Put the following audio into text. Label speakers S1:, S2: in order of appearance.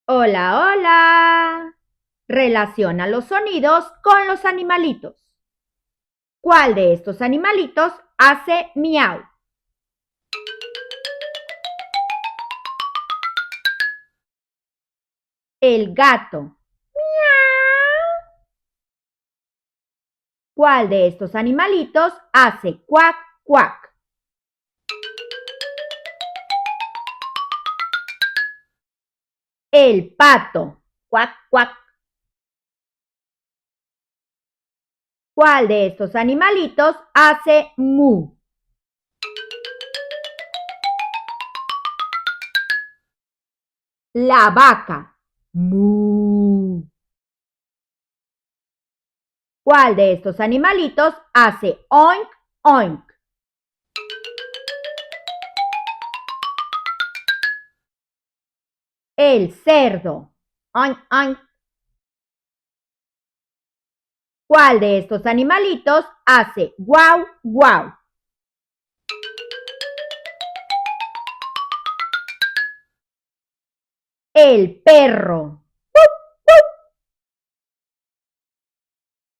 S1: Hola, hola. Relaciona los sonidos con los animalitos. ¿Cuál de estos animalitos hace miau? El gato. ¿Cuál de estos animalitos hace cuac, cuac? El pato. Cuac, cuac. ¿Cuál de estos animalitos hace mu? La vaca. Mu. ¿Cuál de estos animalitos hace oink, oink? El cerdo. Oink, oink. ¿Cuál de estos animalitos hace guau, guau? El perro.